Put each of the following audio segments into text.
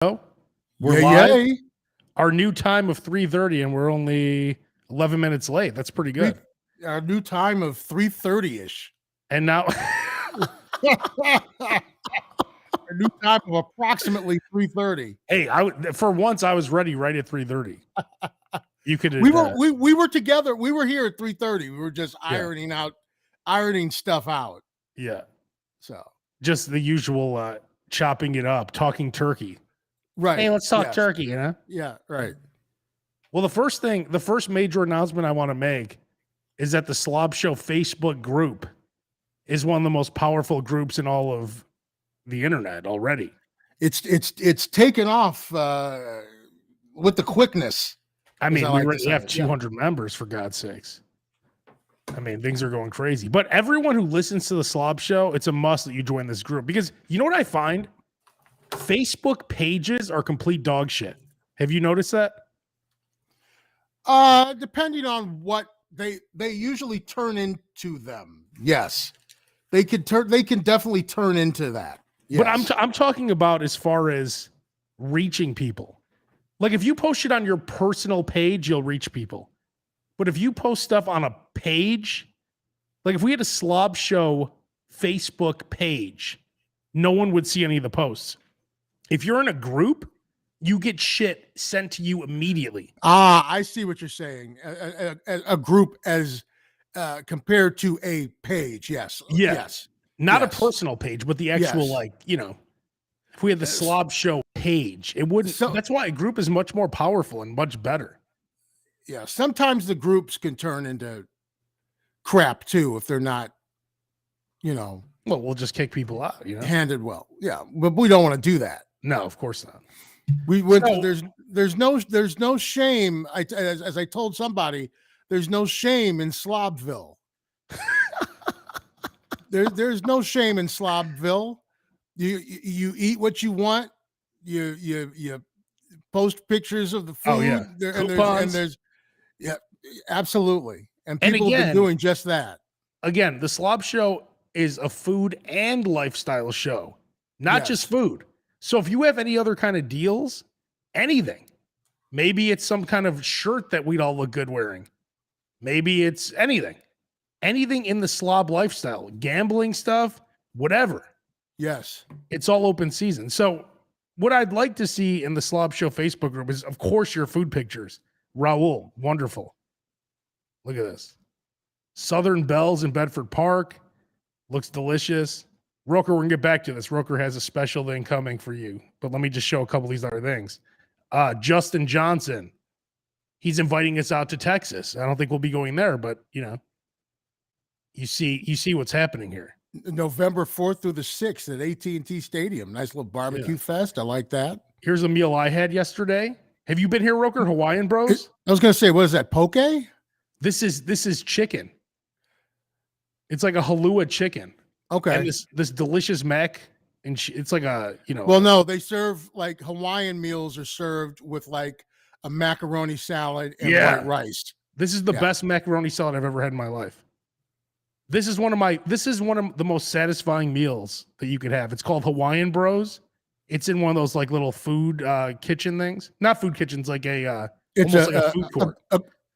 We're live. Our new time of 3:30, and we're only 11 minutes late. That's pretty good. Our new time of 3:30-ish. And now our new time of approximately 3:30. Hey, for once I was ready right at 3:30. You could we were together. We were here at 3:30. We were just ironing stuff out. Yeah. So just the usual chopping it up, talking turkey. Right. Hey, let's talk turkey, you know? Yeah, right. Well, the first major announcement I want to make is that the SLOB Show Facebook group is one of the most powerful groups in all of the internet already. It's taken off with the quickness. I mean, we already have 200 members, for God's sakes. I mean, things are going crazy. But everyone who listens to the SLOB Show, it's a must that you join this group. Because you know what I find? Facebook pages are complete dog shit. Have you noticed that? Depending on what they usually turn into them. Yes. They can definitely turn into that. Yes. But I'm talking about as far as reaching people. Like if you post it on your personal page, you'll reach people. But if you post stuff on a page, like if we had a SLOB Show Facebook page, no one would see any of the posts. If you're in a group, you get shit sent to you immediately. I see what you're saying. A group as compared to a page. Yes. Yeah. Yes. Not a personal page, but the actual, if we had the SLOB Show page, it wouldn't. That's why a group is much more powerful and much better. Yeah. Sometimes the groups can turn into crap too if they're not, Well, we'll just kick people out, handed well. Yeah. But we don't want to do that. No, of course not. We went. There's no shame. As I told somebody, there's no shame in Slobville. There's no shame in Slobville. You eat what you want. You post pictures of the food. Oh yeah, and there's absolutely. And people have been doing just that. Again, the SLOB Show is a food and lifestyle show, not just food. So if you have any other kind of deals, anything, maybe it's some kind of shirt that we'd all look good wearing. Maybe it's anything in the SLOB lifestyle, gambling stuff, whatever. Yes. It's all open season. So what I'd like to see in the SLOB Show Facebook group is, of course, your food pictures. Raul, wonderful. Look at this. Southern Bells in Bedford Park. Looks delicious. Roker, we're going to get back to this. Roker has a special thing coming for you. But let me just show a couple of these other things. Justin Johnson. He's inviting us out to Texas. I don't think we'll be going there, but, you see what's happening here. November 4th through the 6th at AT&T Stadium. Nice little barbecue fest. I like that. Here's a meal I had yesterday. Have you been here, Roker? Hawaiian Bros? I was going to say, what is that, poke? This is chicken. It's like a halua chicken. Okay. And this delicious mac, and it's like a, Well, no, they serve like Hawaiian meals are served with like a macaroni salad and white rice. This is the best macaroni salad I've ever had in my life. This is one of the most satisfying meals that you could have. It's called Hawaiian Bros. It's in one of those like little food kitchen things. Not food kitchens, like a food court.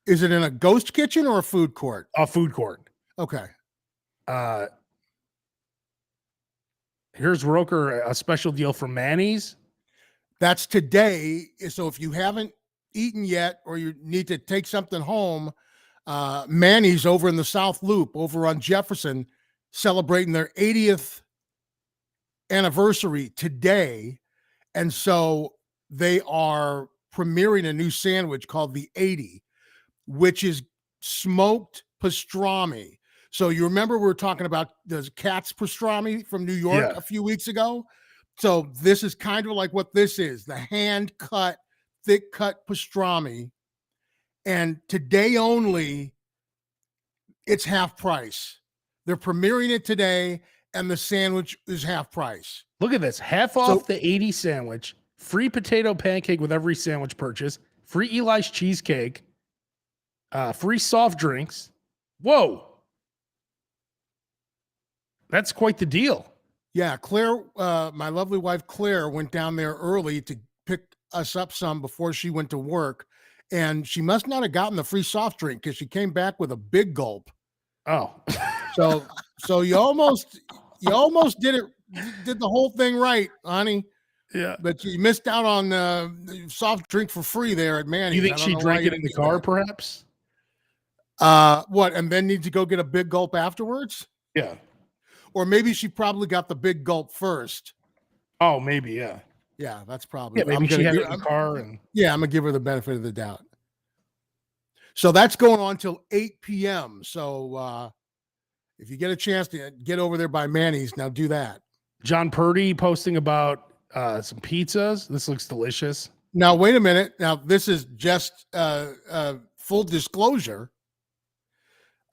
Is it in a ghost kitchen or a food court? A food court. Okay. Here's Roker, a special deal for Manny's. That's today. So if you haven't eaten yet, or you need to take something home, Manny's over in the South Loop, over on Jefferson, celebrating their 80th anniversary today. And so they are premiering a new sandwich called the 80, which is smoked pastrami. So you remember we were talking about the Katz pastrami from New York a few weeks ago? So this is kind of like what this is, the hand-cut, thick-cut pastrami. And today only, it's half price. They're premiering it today, and the sandwich is half price. Look at this. Half off the 80 sandwich, free potato pancake with every sandwich purchase, free Eli's cheesecake, free soft drinks. Whoa. That's quite the deal. Yeah, Claire, my lovely wife Claire, went down there early to pick us up some before she went to work, and she must not have gotten the free soft drink because she came back with a big gulp. Oh, So you almost did the whole thing right, honey. yeah. But you missed out on the soft drink for free there at Manny's. You think she drank it in the car, perhaps? What? And then need to go get a big gulp afterwards? Yeah. Or maybe she probably got the big gulp first. Oh, maybe. Yeah. Yeah, that's probably. Yeah, maybe she had it in the car. And yeah, I'm gonna give her the benefit of the doubt. So that's going on till 8 p.m. So if you get a chance to get over there by Manny's, now do that. John Purdy posting about some pizzas. This looks delicious. Now, wait a minute. Now, this is just full disclosure.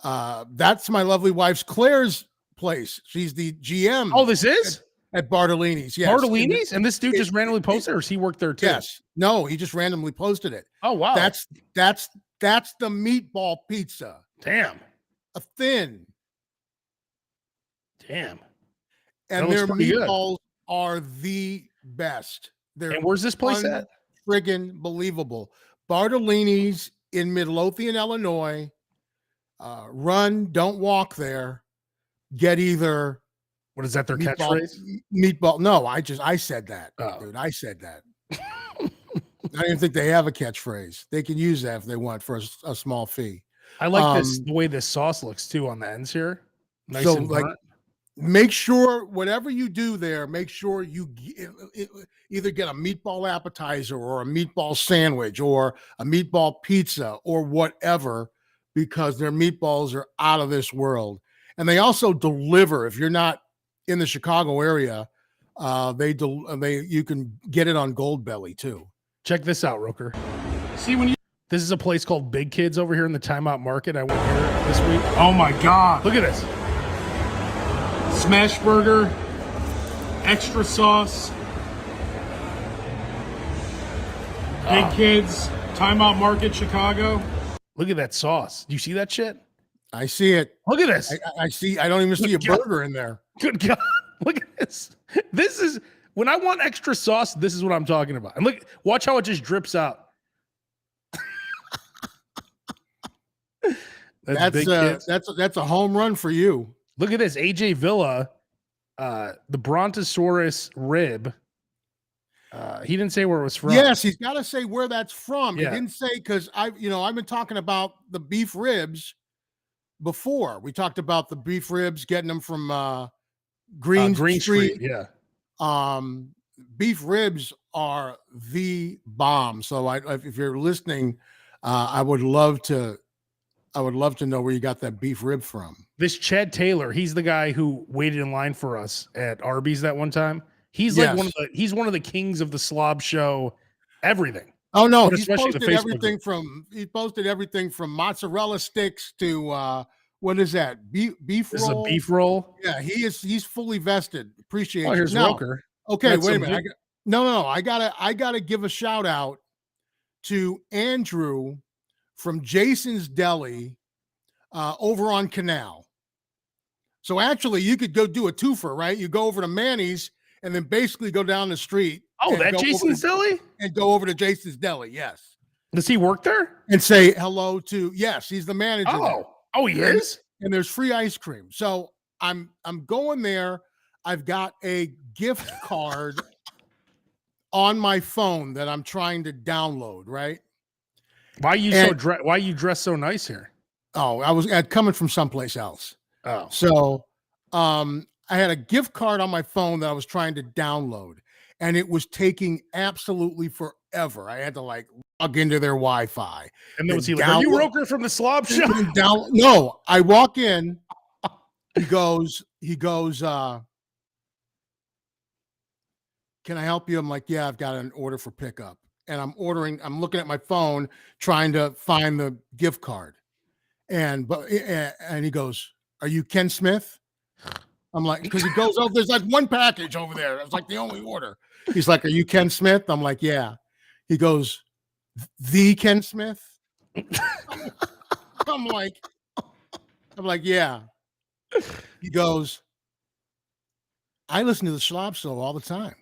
That's my lovely wife's Claire's place. She's the GM. Oh, this is at Bartolini's. Yes. Bartolini's, and this dude just randomly posted, or he worked there too? Yes. No, he just randomly posted it. Oh wow. That's the meatball pizza. Damn. A thin. Damn. And their meatballs are the best. And where's this place at? Friggin' believable. Bartolini's in Midlothian, Illinois. Don't walk there. Get either. What is that? Their catchphrase? Meatball. No, I said that, dude. I said that. I don't even think they have a catchphrase. They can use that if they want for a small fee. I like the way this sauce looks too on the ends here. Nice and burnt. Make sure whatever you do there, make sure you either get a meatball appetizer or a meatball sandwich or a meatball pizza or whatever, because their meatballs are out of this world. And they also deliver. If you're not in the Chicago area, you can get it on Goldbelly too. Check this out, Roker. See, this is a place called Big Kids over here in the Timeout Market. I went here this week. Oh my God. Look at this. Smash burger, extra sauce. Big Kids, Timeout Market, Chicago. Look at that sauce. Do you see that shit? I see it. Look at this. I see. I don't even see a burger in there. Good God. Look at this. This is, when I want extra sauce, this is what I'm talking about. And look, watch how it just drips out. That's a home run for you. Look at this. AJ Villa, the Brontosaurus rib. He didn't say where it was from. Yes, he's got to say where that's from. Yeah. He didn't say, because I've been talking about the beef ribs before. We talked about the beef ribs, getting them from Green Street. Yeah. Beef ribs are the bomb. So if you're listening, I would love to know where you got that beef rib from. This Chad Taylor, he's the guy who waited in line for us at Arby's that one time. He's like one of the kings of the slob show, everything. Oh no, he's posted everything from mozzarella sticks to what is that? Beef roll. This is a beef roll. Yeah, he's fully vested. Appreciate it. Here's Roker. Okay, wait a minute. I gotta give a shout out to Andrew from Jason's Deli over on Canal. So actually, you could go do a twofer, right? You go over to Manny's and then basically go down the street. Oh, that Jason's Deli? And go over to Jason's Deli, yes. Does he work there? And say hello to, yes, he's the manager. Oh, he is? And there's free ice cream. So I'm going there. I've got a gift card on my phone that I'm trying to download, right? Why you dressed so nice here? Oh, I was coming from someplace else. Oh. So I had a gift card on my phone that I was trying to download, and it was taking absolutely forever. I had to log into their Wi-Fi. And then was he like, "Are you Roker from the Slob Show?" No, I walk in. He goes, can I help you? I'm like, yeah, I've got an order for pickup. And I'm looking at my phone trying to find the gift card. And he goes, "Are you Ken Smith?" I'm like, because he goes, "Oh, there's like one package over there. That's like the only order." He's like, "Are you Ken Smith?" I'm like, "Yeah." He goes, "The Ken Smith?" I'm like, "Yeah." He goes, "I listen to the SLOB Show all the time."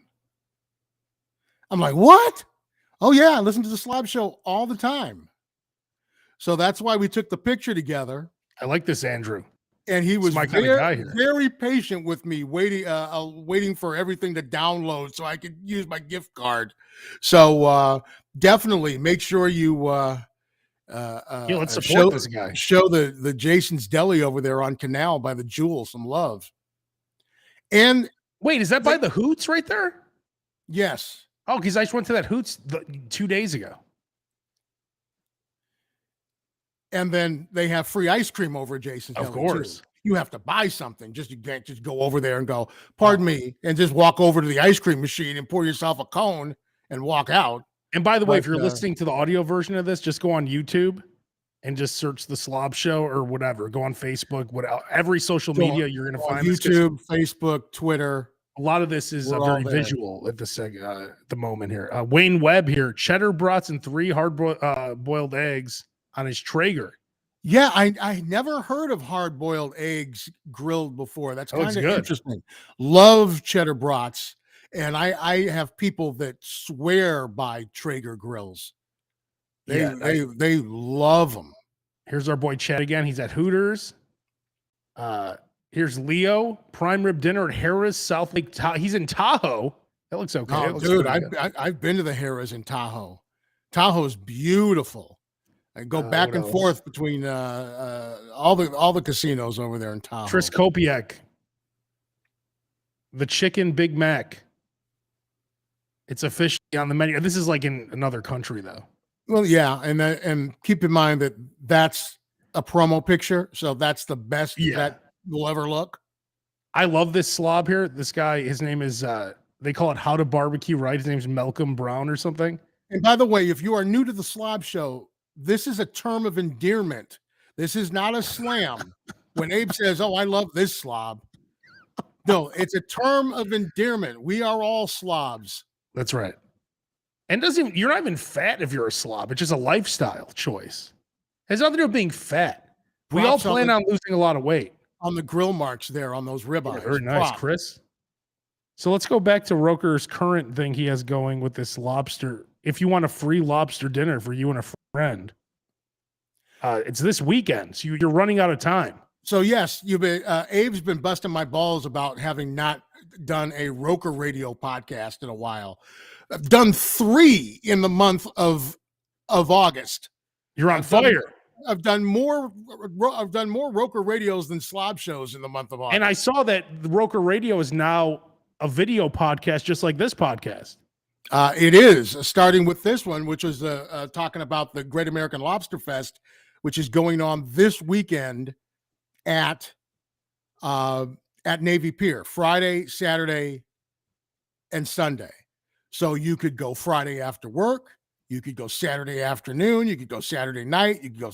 I'm like, what? Oh yeah, I listen to the Slob Show all the time. So that's why we took the picture together. I like this, Andrew. And he He's was my kind of very, guy here. very patient with me, waiting for everything to download so I could use my gift card. So definitely make sure you Let's support this guy. Show the Jason's Deli over there on Canal by the Jewel some love. And wait, is that by the Hoots right there? Yes. Oh, because I just went to that Hoots 2 days ago. And then they have free ice cream over at Jason's Of Deli, course. too. You have to buy something. You can't just go over there and go, pardon me, and just walk over to the ice cream machine and pour yourself a cone and walk out. And by the way, if you're listening to the audio version of this, just go on YouTube and just search the Slob Show or whatever. Go on Facebook, every social media you're going to find YouTube, Facebook, Twitter. A lot of this is very visual at the moment here. Wayne Webb here, cheddar brats and 3 hard boiled eggs on his Traeger. Yeah, I never heard of hard-boiled eggs grilled before. That's kind of interesting. Love cheddar brats, and I have people that swear by Traeger grills. They love them. Here's our boy Chad again. He's at Hooters. Here's Leo, prime rib dinner at Harrah's South Lake. He's in Tahoe. That looks okay. Oh, dude, I've been to the Harrah's in Tahoe. Tahoe's beautiful. I go back and forth between all the casinos over there in Tahoe. Tris Kopiak, the Chicken Big Mac. It's officially on the menu. This is like in another country, though. Well, yeah, and keep in mind that that's a promo picture, so that's the best that will ever look. I love this slob here. This guy, his name is they call it How to Barbecue Right. His name's Malcolm Brown or something. And by the way, if you are new to the Slob Show, this is a term of endearment. This is not a slam. When Abe says, "Oh, I love this slob," no, it's a term of endearment. We are all slobs. That's right. And you're not even fat if you're a slob. It's just a lifestyle choice. It has nothing to do with being fat. We all plan on losing a lot of weight. On the grill marks there on those ribeyes. Very nice, Chris. So let's go back to Roker's current thing he has going with this lobster. If you want a free lobster dinner for you and a friend, it's this weekend. So you're running out of time. So yes, Abe's been busting my balls about having not done a Roker Radio podcast in a while. I've done 3 in the month of August. You're on fire. I've done more Roker radios than Slob shows in the month of August. And I saw that the Roker Radio is now a video podcast, just like this podcast. It is, starting with this one, which was talking about the Great American Lobster Fest, which is going on this weekend at Navy Pier, Friday, Saturday, and Sunday. So you could go Friday after work, you could go Saturday afternoon, you could go Saturday night, you could go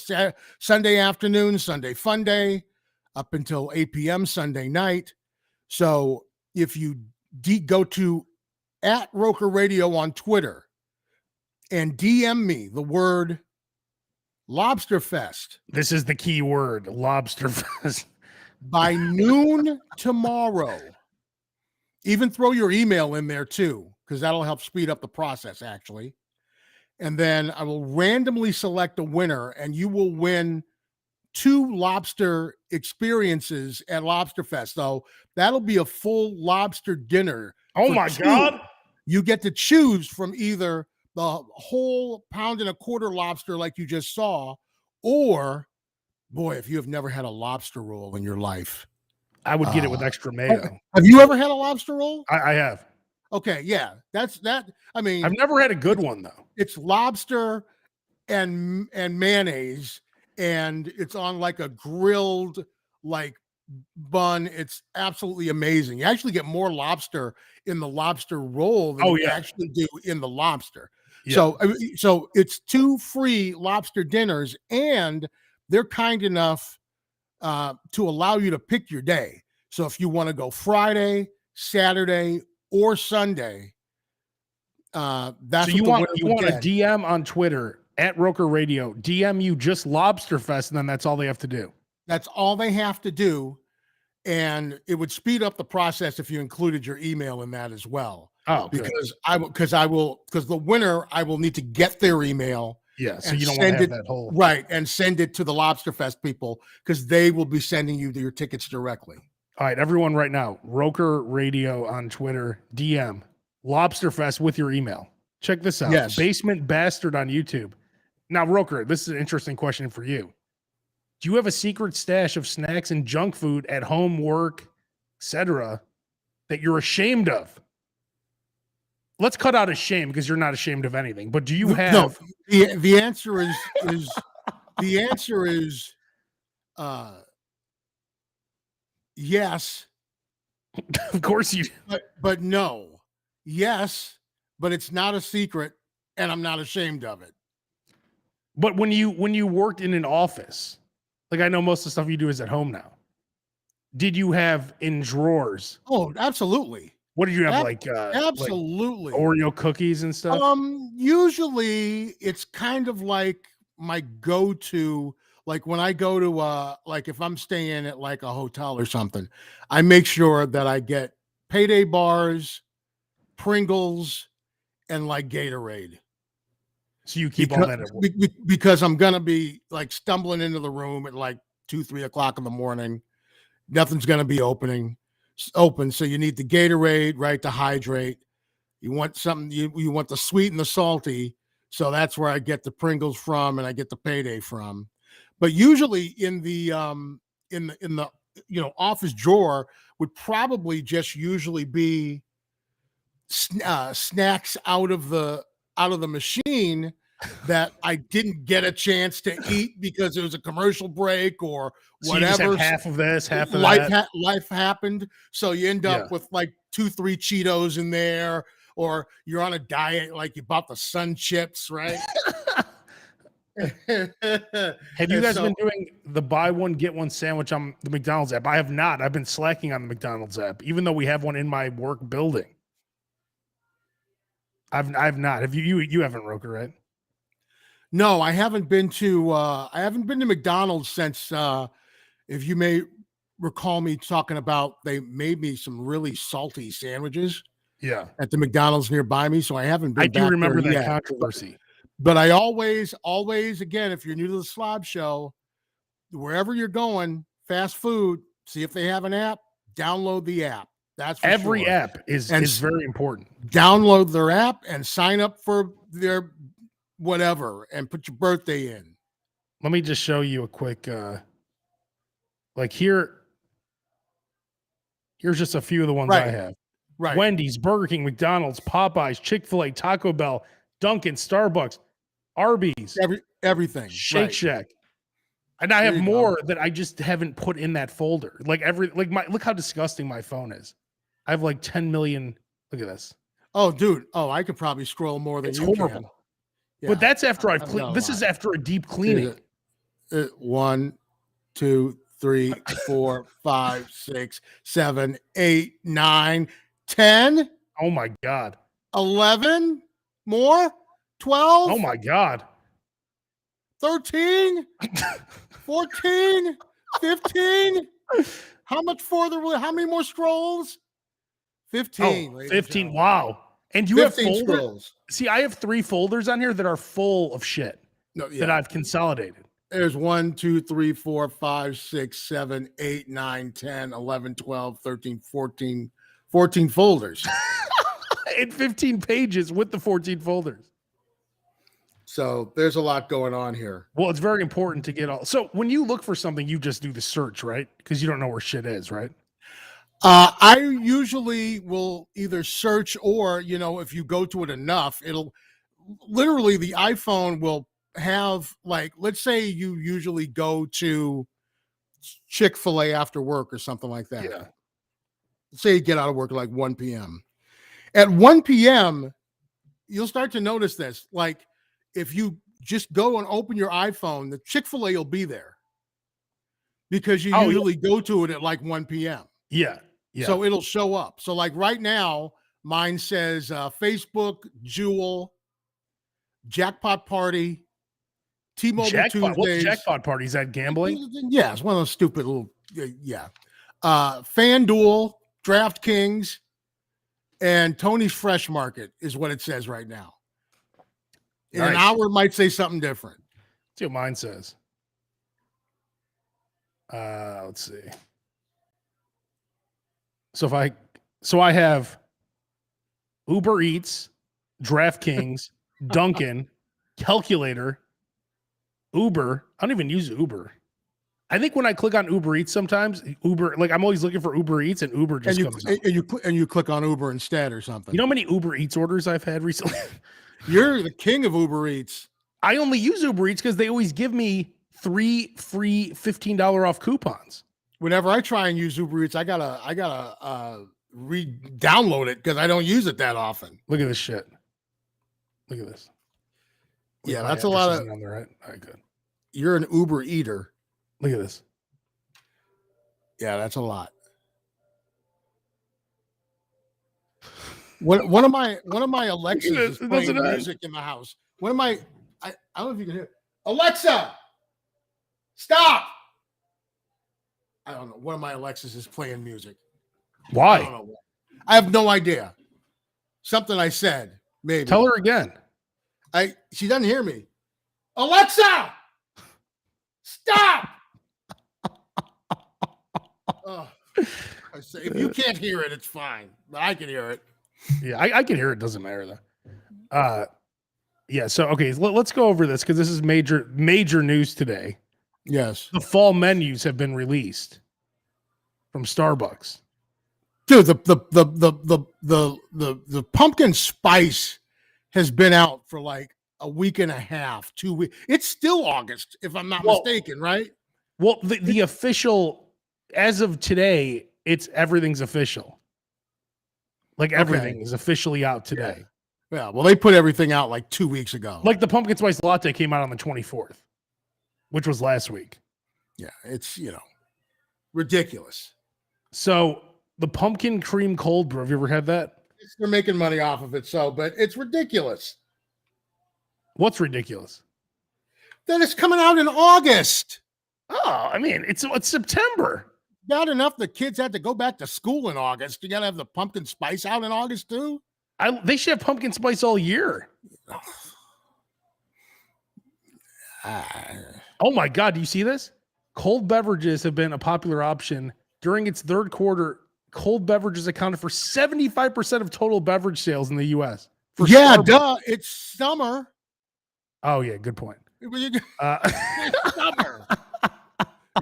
Sunday afternoon, Sunday fun day, up until 8 p.m. Sunday night. So if you go to @Roker Radio on Twitter and DM me the word Lobster Fest. This is the key word, Lobster Fest. By noon tomorrow. Even throw your email in there too, because that'll help speed up the process, actually. And then I will randomly select a winner, and you will win 2 lobster experiences at Lobster Fest. So that'll be a full lobster dinner. Oh my God. You get to choose from either the whole pound and a quarter lobster like you just saw, or, boy, if you have never had a lobster roll in your life, I would get it with extra mayo. Have you ever had a lobster roll? I have. Okay, yeah, that's that. I mean, I've never had a good one though. It's lobster and mayonnaise, and it's on like a grilled bun. It's absolutely amazing. You actually get more lobster in the lobster roll than you actually do in the lobster. Yeah. So it's 2 free lobster dinners, and they're kind enough to allow you to pick your day. So if you want to go Friday, Saturday, or Sunday, that's so you want a DM on Twitter @Roker Radio. DM you just Lobster Fest, and then that's all they have to do. That's all they have to do, and it would speed up the process if you included your email in that as well. Oh, good. Because the winner, I will need to get their email. Yeah, so and you don't want to send have it that whole right and send it to the Lobster Fest people because they will be sending you your tickets directly. All right, everyone, right now, Roker Radio on Twitter, DM Lobster Fest with your email. Check this out. Yes. Basement Bastard on YouTube. Now, Roker, this is an interesting question for you. Do you have a secret stash of snacks and junk food at home, work, etc., that you're ashamed of? Let's cut out shame because you're not ashamed of anything. But do you have? No, the answer is yes. Of course you. But no. Yes, but it's not a secret, and I'm not ashamed of it. But when you worked in an office, like I know most of the stuff you do is at home now. Did you have in drawers? Oh, absolutely. What did you have absolutely like Oreo cookies and stuff? Usually it's kind of like my go-to, like when I go to like if I'm staying at like a hotel or something, I make sure that I get Payday bars, Pringles, and like Gatorade. So you keep all that because I'm gonna be like stumbling into the room at like 2-3 o'clock in the morning. Nothing's gonna be open, so you need the Gatorade, right, to hydrate. You want something, you want the sweet and the salty, so that's where I get the Pringles from, and I get the Payday from. But usually in the office drawer would probably just usually be snacks out of the machine that I didn't get a chance to eat because it was a commercial break or whatever. So you just have half of this, half of that. Life happened. So you end up with like 2-3 Cheetos in there, or you're on a diet, like you bought the Sun Chips, right? Have you guys been doing the buy one, get one sandwich on the McDonald's app? I have not. I've been slacking on the McDonald's app, even though we have one in my work building. I've not. Have you haven't, Roker, right? No, I haven't been to McDonald's since if you may recall me talking about, they made me some really salty sandwiches. Yeah. At the McDonald's nearby me. So I haven't been. I do remember that yet. controversy. But I always, again, if you're new to the SLOB show, wherever you're going, fast food, see if they have an app, download the app. That's for every sure. App is very important. Download their app and sign up for their whatever and put your birthday in. Let me just show you a quick like here's just a few of the ones I have. Right. Wendy's, Burger King, McDonald's, Popeyes, Chick-fil-A, Taco Bell, Dunkin', Starbucks, Arby's, everything. Shake Shack. And I have more that I just haven't put in that folder. Like look how disgusting my phone is. I have like 10 million. Look at this. Oh, dude. Oh, I could probably scroll more than you horrible. Can. Yeah. But that's after I've cleaned. This is after a deep cleaning. 1, 2, 3, 4, 5, 6, 7, 8, 9, 10. Oh my God. 11 more. 12. Oh my God. 13. 14. 15. How much further? How many more scrolls? 15. Oh, 15. Wow. And you have folders? Scrolls. See, I have 3 folders on here that are full of shit that I've consolidated. There's 1, 2, 3, 4, 5, 6, 7, 8, 9, 10, 11, 12, 13, 14 folders. And 15 pages with the 14 folders. So there's a lot going on here. Well, it's very important to get all. So when you look for something, you just do the search, right? Because you don't know where shit is, right? I usually will either search or, if you go to it enough, it'll literally, the iPhone will have, like, let's say you usually go to Chick-fil-A after work or something like that. Yeah. Say you get out of work at like 1 p.m. At 1 p.m., you'll start to notice this. Like, if you just go and open your iPhone, the Chick-fil-A will be there because you usually go to it at like 1 p.m. Yeah. So it'll show up. So like right now, mine says Facebook, Jewel, Jackpot Party, T-Mobile Tuesdays. What's Jackpot Party? Is that gambling? Yeah, it's one of those stupid little, FanDuel, DraftKings, and Tony's Fresh Market is what it says right now. In an Nice. hour, it might say something different. Let's see what mine says. Let's see. So I have Uber Eats, DraftKings, Dunkin', Calculator, Uber. I don't even use Uber. I think when I click on Uber Eats, sometimes Uber, like I'm always looking for Uber Eats, and Uber just comes up. And you click on Uber instead or something. You know how many Uber Eats orders I've had recently? You're the king of Uber Eats. I only use Uber Eats because they always give me 3 free $15 off coupons. Whenever I try and use Uber Eats, I gotta re-download it because I don't use it that often. Look at this shit. Look at this. Yeah, that's a lot of. On there, right? All right, good. You're an Uber eater. Look at this. Yeah, that's a lot. One of my Alexas is playing music in the house. I don't know if you can hear. Alexa, stop. I don't know. One of my Alexas is playing music. Why? I don't know. I have no idea. Something I said, maybe. Tell her again. She doesn't hear me. Alexa, stop. I say, if you can't hear it, it's fine. But I can hear it. Yeah, I can hear it. Doesn't matter though. Yeah. So okay, let's go over this because this is major news today. Yes, the fall menus have been released from Starbucks. Dude, the pumpkin spice has been out for like a week and a half, 2 weeks. It's still August, if I'm not mistaken, right? Well, the official, as of today, everything's official. Like everything is officially out today. Yeah. Well, they put everything out like 2 weeks ago. Like the pumpkin spice latte came out on the 24th, which was last week. Yeah, it's ridiculous. So the pumpkin cream cold brew, have you ever had that? They're making money off of it, but it's ridiculous. What's ridiculous? That it's coming out in August. Oh, I mean, it's September. Not enough the kids had to go back to school in August. You got to have the pumpkin spice out in August too? They should have pumpkin spice all year. Oh my God, do you see this? Cold beverages have been a popular option. During its third quarter, cold beverages accounted for 75% of total beverage sales in the U.S. Yeah, duh. It's summer. Oh, yeah, good point. It's summer.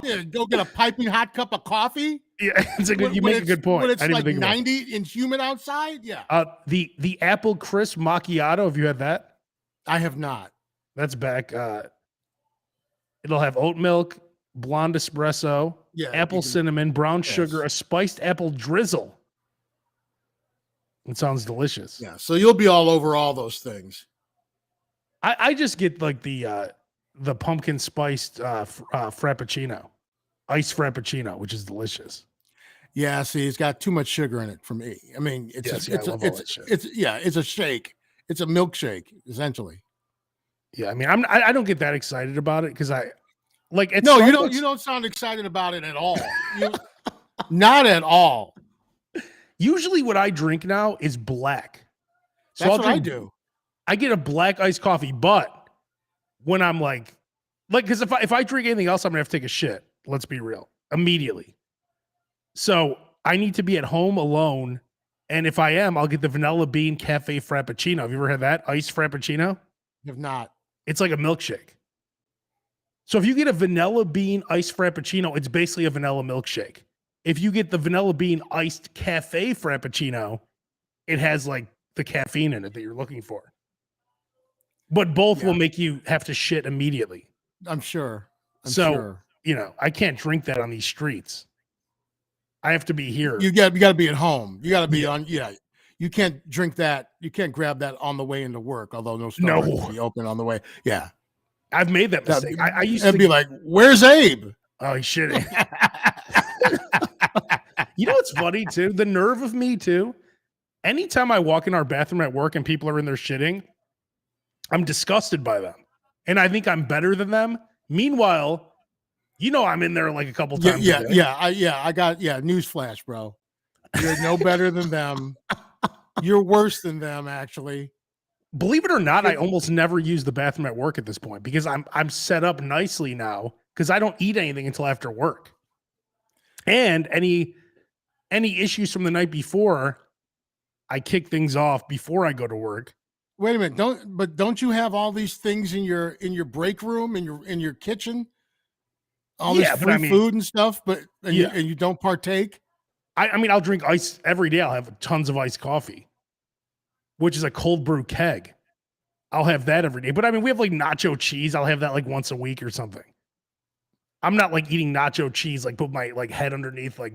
Yeah, go get a piping hot cup of coffee. Yeah, you make a good point. When it's like 90 and humid outside. Yeah. The apple crisp macchiato. Have you had that? I have not. That's back. It'll have oat milk, blonde espresso, apple cinnamon, brown sugar, a spiced apple drizzle. It sounds delicious. Yeah. So you'll be all over all those things. I just get like the pumpkin spiced frappuccino, iced frappuccino, which is delicious. Yeah, see, it's got too much sugar in it for me. I mean, it's a shake. It's a milkshake, essentially. Yeah, I mean, I don't get that excited about it because you don't sound excited about it at all. Not at all. Usually, what I drink now is black. So that's what I do. I get a black iced coffee, but when I'm like because if I drink anything else, I'm gonna have to take a shit. Let's be real, immediately. So I need to be at home alone, and if I am, I'll get the vanilla bean cafe frappuccino. Have you ever had that iced frappuccino? Have not. It's like a milkshake. So if you get a vanilla bean iced frappuccino, it's basically a vanilla milkshake. If you get the vanilla bean iced cafe frappuccino, it has like the caffeine in it that you're looking for. But both will make you have to shit immediately. I'm sure. I can't drink that on these streets. I have to be here. You got to be at home. You got to be on. Yeah. You can't drink that. You can't grab that on the way into work, although no stores will be open on the way. Yeah. I've made that mistake. I used to be like, where's Abe? Oh, he's shitting. You know what's funny too? The nerve of me too. Anytime I walk in our bathroom at work and people are in there shitting, I'm disgusted by them. And I think I'm better than them. Meanwhile, I'm in there like a couple times a day. I got newsflash, bro. You're no better than them. You're worse than them, actually. Believe it or not, I almost never use the bathroom at work at this point because I'm set up nicely now because I don't eat anything until after work. And any issues from the night before, I kick things off before I go to work. Wait a minute, don't you have all these things in your break room, in your kitchen? All this Yeah, but free I mean, food and stuff, but Yeah. you don't partake? I mean, I'll drink ice every day. I'll have tons of iced coffee, which is a cold brew keg. I'll have that every day. But I mean, we have like nacho cheese. I'll have that like once a week or something. I'm not like eating nacho cheese, like put my like head underneath, like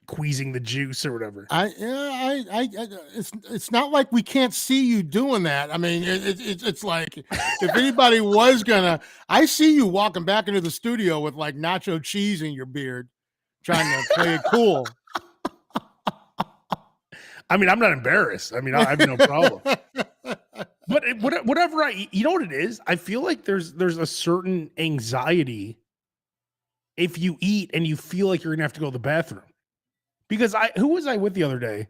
squeezing the juice or whatever. It's not like we can't see you doing that. I mean, it's like if anybody was gonna, I see you walking back into the studio with like nacho cheese in your beard, trying to play it cool. I mean, I'm not embarrassed. I mean, I have no problem. But whatever I eat, you know what it is? I feel like there's a certain anxiety if you eat and you feel like you're gonna have to go to the bathroom. Because who was I with the other day?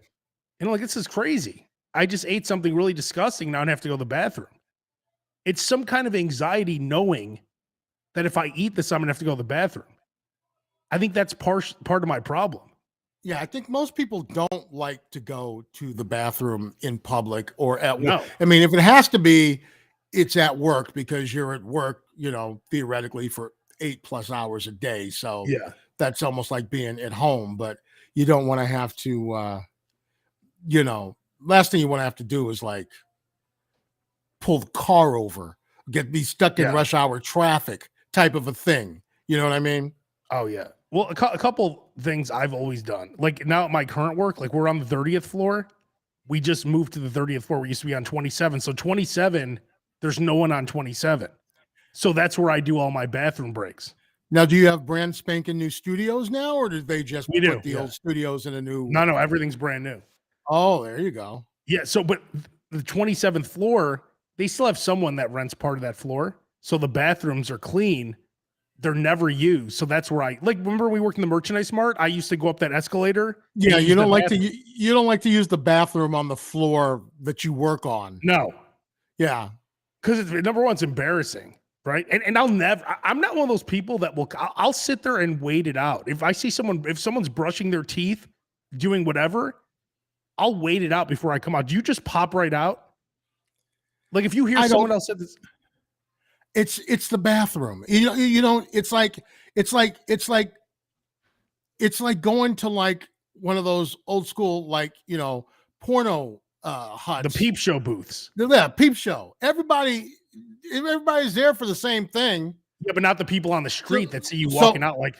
And I'm like, this is crazy. I just ate something really disgusting now and have to go to the bathroom. It's some kind of anxiety knowing that if I eat this, I'm gonna have to go to the bathroom. I think that's part of my problem. Yeah, I think most people don't like to go to the bathroom in public or at work. No. I mean, if it has to be, it's at work because you're at work, theoretically for 8+ hours a day. So Yeah. that's almost like being at home, but you don't want to have to, last thing you want to have to do is like pull the car over, be stuck in rush hour traffic type of a thing. You know what I mean? Oh yeah. Well, a couple things I've always done. Like now at my current work, like we're on the 30th floor. We just moved to the 30th floor. We used to be on 27. So 27, there's no one on 27. So that's where I do all my bathroom breaks. Now, do you have brand spanking new studios now, or did they just put the yeah. old studios in a new? No, everything's brand new. Oh, there you go. Yeah. So, but the 27th floor, they still have someone that rents part of that floor. So the bathrooms are clean. They're never used. So that's where remember we worked in the merchandise mart? I used to go up that escalator. Yeah, you don't like to use the bathroom on the floor that you work on. No. Yeah. Because number one, it's embarrassing, right? And I'm not one of those people that I'll sit there and wait it out. If I see if someone's brushing their teeth, doing whatever, I'll wait it out before I come out. Do you just pop right out? Like if you hear someone else said this. It's the bathroom. It's like going to like one of those old school, porno huts. The peep show booths. Yeah, peep show. Everybody's there for the same thing. Yeah, but not the people on the street that see you walking out like.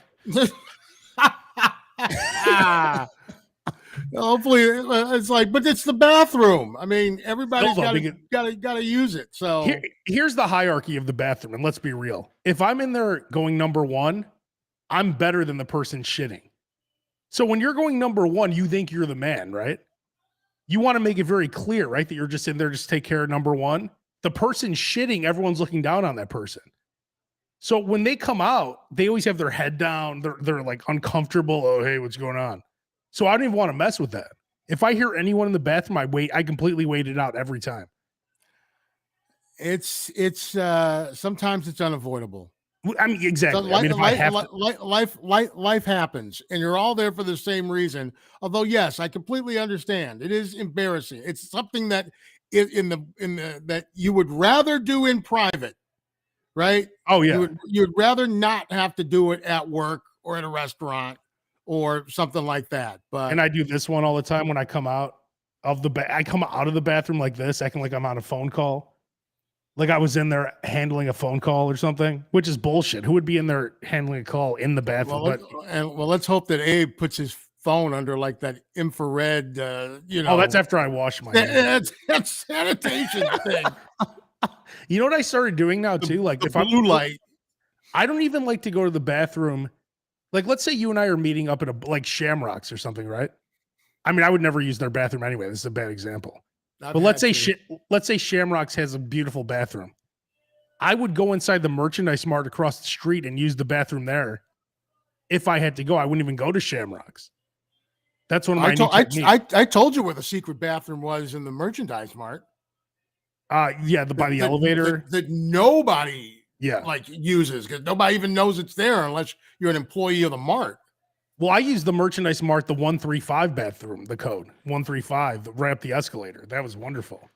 Hopefully it's like, but it's the bathroom. I mean, everybody's got to use it. So here's the hierarchy of the bathroom, and let's be real. If I'm in there going number one, I'm better than the person shitting. So when you're going number one, you think you're the man, right? You want to make it very clear, right? That you're just in there, just take care of number one. The person shitting, everyone's looking down on that person. So when they come out, they always have their head down. They're like uncomfortable. Oh, hey, what's going on? So I don't even want to mess with that. If I hear anyone in the bathroom, I completely wait it out every time. It's sometimes it's unavoidable. I mean, exactly. Life happens, and you're all there for the same reason. Although, yes, I completely understand. It is embarrassing. It's something that that you would rather do in private, right? Oh yeah. You'd rather not have to do it at work or at a restaurant or something like that. And I do this one all the time when I come out of I come out of the bathroom like this, acting like I'm on a phone call. Like I was in there handling a phone call or something, which is bullshit. Who would be in there handling a call in the bathroom? Let's hope that Abe puts his phone under like that infrared, Oh, that's after I wash my hands. That's sanitation thing. You know what I started doing now too? Like if I'm blue light, I don't even like to go to the bathroom. Like, let's say you and I are meeting up at like Shamrocks or something, right? I mean, I would never use their bathroom anyway. This is a bad example. But let's say Shamrocks has a beautiful bathroom. I would go inside the merchandise mart across the street and use the bathroom there. If I had to go, I wouldn't even go to Shamrocks That's one of my new techniques. I told you where the secret bathroom was in the merchandise mart. Yeah, by the elevator. That nobody Yeah. like uses because nobody even knows it's there unless you're an employee of the mart. Well, I use the merchandise mart, the 135 bathroom, the code 135, right up the escalator. That was wonderful.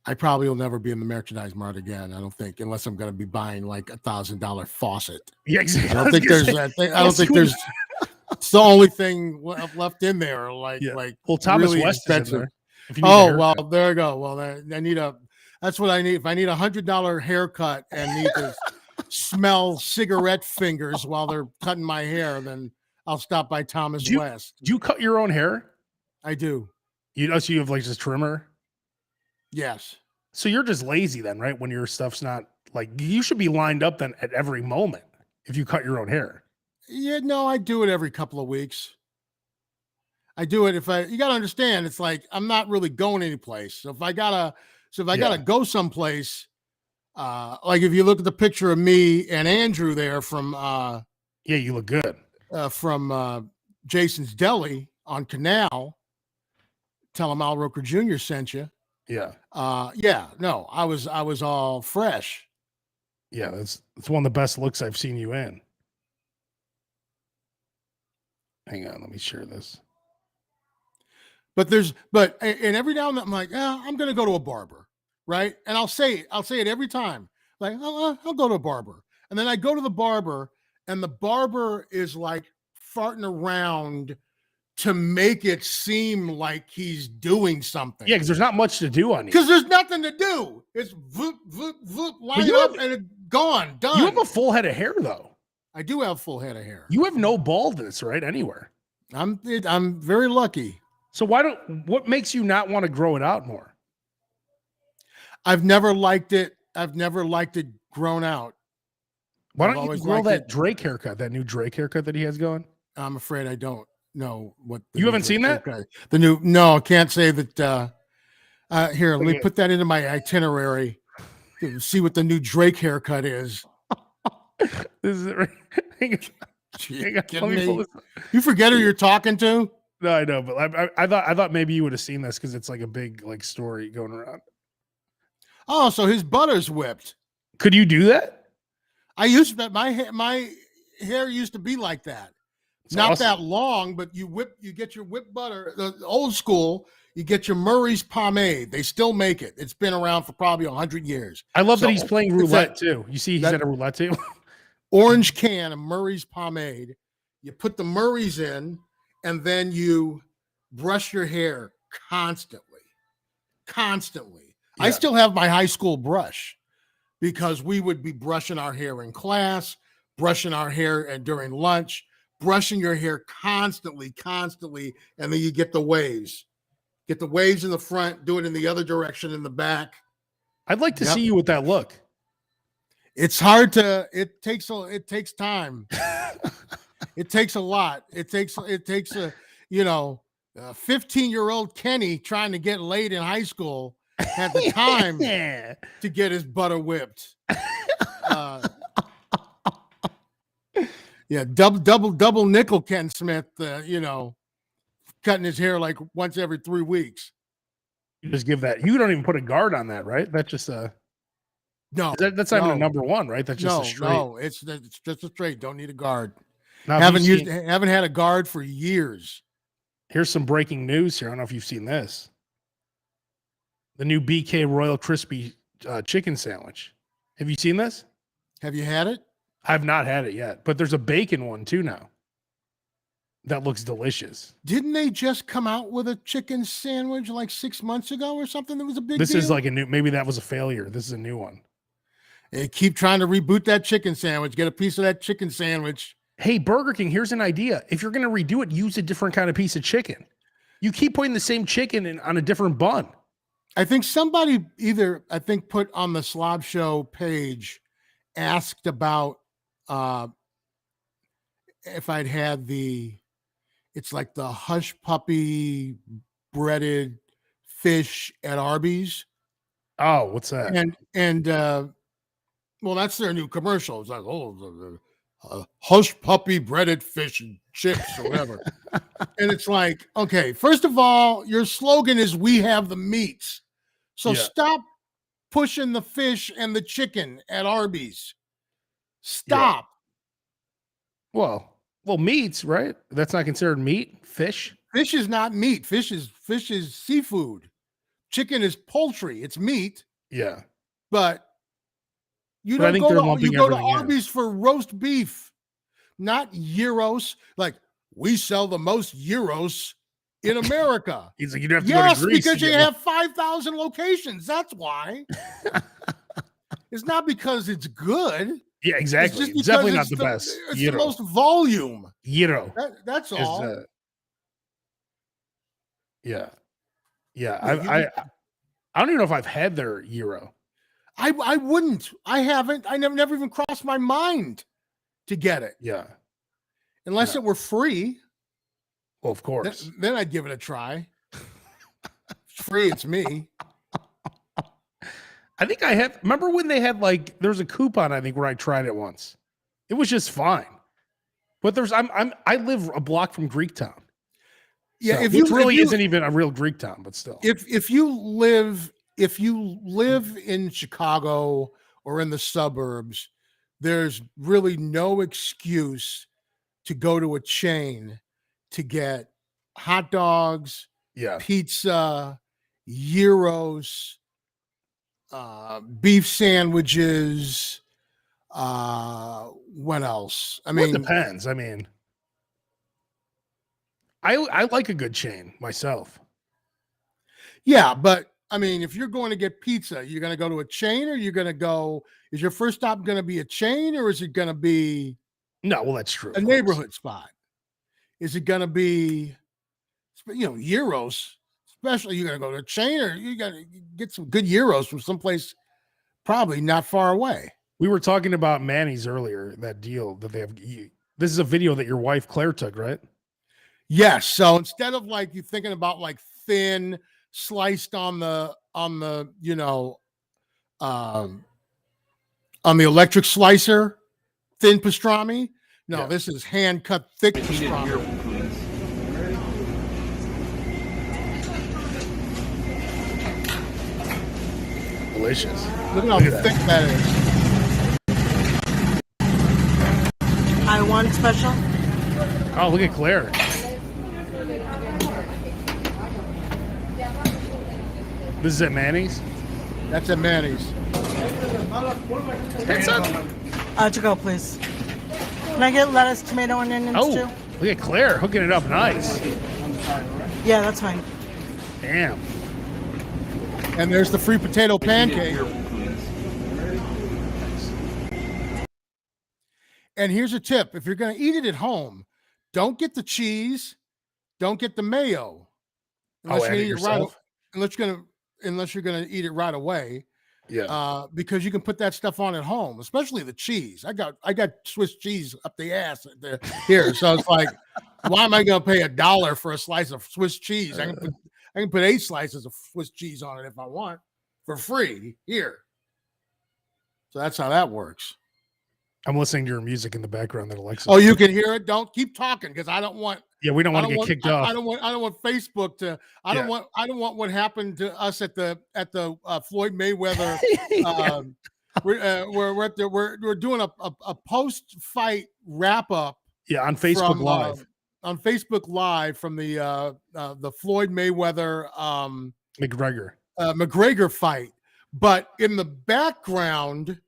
I probably will never be in the merchandise mart again. I don't think, unless I'm going to be buying like $1,000 faucet. Yeah, exactly. I don't think there's that thing. I don't think there's. It's the only thing left in there. Like, well, Thomas really West expensive. is in there. If you need well, there you go. Well, I need a. That's what I need. If I need $100 haircut and need to smell cigarette fingers while they're cutting my hair, then I'll stop by Thomas West. Do you cut your own hair? I do. So you have like just trimmer? Yes. So you're just lazy then, right? When your stuff's not like, you should be lined up then at every moment if you cut your own hair. Yeah, no, I do it every couple of weeks. I do it you got to understand, it's like I'm not really going anyplace. So if I gotta go someplace, like if you look at the picture of me and Andrew there from yeah, you look good. From Jason's Deli on Canal, tell him Al Roker Jr. sent you. Yeah. No, I was all fresh. Yeah, it's one of the best looks I've seen you in. Hang on, let me share this. But and every now and then I'm like, I'm gonna go to a barber, right? And I'll say it every time, like, I'll go to a barber, and then I go to the barber, and the barber is like farting around to make it seem like he's doing something. Yeah, because there's not much to do on you. Because there's nothing to do. It's voop, voop, voop, line up, and it's gone, done. You have a full head of hair, though. I do have full head of hair. You have no baldness, right? Anywhere. I'm very lucky. So what makes you not want to grow it out more? I've never liked it. I've never liked it grown out. Why don't you grow that Drake haircut, that new Drake haircut that he has going? I'm afraid I don't know what. You haven't seen that? No, I can't say that. Here, let me put that into my itinerary to see what the new Drake haircut is. This is it. Right? You forget who you're talking to? No, I know, but I thought maybe you would have seen this because it's like a big like story going around. Oh, so his butter's whipped. Could you do that? I used to. My hair used to be like that. It's not awesome. That long, but you get your whipped butter. The old school, you get your Murray's pomade. They still make it. It's been around for probably 100 years. I love that he's playing roulette too. You see, he's at a roulette table. Orange can of Murray's pomade. You put the Murray's in, and then you brush your hair constantly. Yeah. I still have my high school brush because we would be brushing our hair in class, brushing our hair during lunch, brushing your hair constantly, and then you get the waves. Get the waves in the front, do it in the other direction in the back. I'd like to see you with that look. It's hard to. It takes time. It takes a lot. It takes a 15-year-old Kenny trying to get laid in high school had the time to get his butter whipped. Double nickel Ken Smith, cutting his hair like once every 3 weeks. You just give that. You don't even put a guard on that, right? That's just a. No, that's not even a number one, right? That's just a straight. No, it's just a straight. Don't need a guard. Haven't had a guard for years. Here's some breaking news here. I don't know if you've seen this. The new BK Royal Crispy chicken sandwich. Have you seen this? Have you had it? I've not had it yet, but there's a bacon one too now. That looks delicious. Didn't they just come out with a chicken sandwich like 6 months ago or something? That was a big deal? This is like a new, maybe that was a failure. This is a new one. They keep trying to reboot that chicken sandwich. Get a piece of that chicken sandwich. Hey, Burger King, here's an idea. If you're going to redo it, use a different kind of piece of chicken. You keep putting the same chicken on a different bun. I think somebody put on the SLOB Show page, asked about if I'd had it's like the hush puppy breaded fish at Arby's. Oh, what's that? And well, that's their new commercial. It's like, hush puppy breaded fish and chips or whatever. And it's like, okay, first of all, your slogan is "We have the meats," so Yeah. stop pushing the fish and the chicken at Arby's. Stop. Well, meats, right? That's not considered meat. Fish. Fish is not meat. Fish is seafood. Chicken is poultry. It's meat, Yeah. but you But I don't think go they're to lumping you go to everything in. Arby's for roast beef, not gyros. Like, we sell the most gyros in America. He's like, you'd have to Yes, go to Greece. because to you get have 5,000 locations. That's why. It's not because it's good. Yeah, It's exactly. just It's because definitely not it's the best. It's the Gyro. most volume. Gyro That's is, all. yeah. Yeah. Yeah, I don't even know if I've had their gyro. I wouldn't. I haven't. I never even crossed my mind to get it. Yeah. Unless No. it were free. Well, of course. Then I'd give it a try. It's free, it's me. I think I have. Remember when they had like there was a coupon? I think where I tried it once. It was just fine. But I live a block from Greektown. Yeah, So, if which you really if you, isn't even a real Greektown, but still. if you live in Chicago or in the suburbs, there's really no excuse to go to a chain to get hot dogs, Yeah. pizza, gyros, beef sandwiches. What else? I Well, it mean, depends. I mean, I like a good chain myself. yeah, but I mean, if you're going to get pizza, you're going to go to a chain, or you're going to go. Is your first stop going to be a chain, or is it going to be No, well, that's true. a neighborhood spot? Is it going to be, gyros? Especially, you're going to go to a chain, or you got to get some good gyros from someplace probably not far away. We were talking about Manny's earlier, that deal that they have. This is a video that your wife Claire took, right? Yes. So instead of like you thinking about like thin sliced on the on the electric slicer, thin pastrami. No, Yeah. this is hand cut thick pastrami. Delicious. Look at how thick that is. I want special. Oh, look at Claire. This is at Manny's. That's at Manny's. That's up. To go, please. Can I get lettuce, tomato, and onions Oh, too? look at Claire hooking it up nice. Yeah, that's fine. Damn. And there's the free potato pancake. And here's a tip. If you're going to eat it at home, don't get the cheese. Don't get the mayo. Unless add it yourself? Unless you're going to eat it right away. Yeah. Because you can put that stuff on at home, especially the cheese. I got Swiss cheese up the ass here. So it's like, why am I going to pay $1 for a slice of Swiss cheese? I can put 8 slices of Swiss cheese on it if I want for free here. So that's how that works. I'm listening to your music in the background that Alexa. Oh, you can hear it. Don't keep talking because I don't want. Yeah, we don't want to get kicked off. I don't want Facebook to. I don't want what happened to us at the Floyd Mayweather. We're doing a post fight wrap up. Yeah, on Facebook Live. On Facebook Live from the Floyd Mayweather McGregor fight, but in the background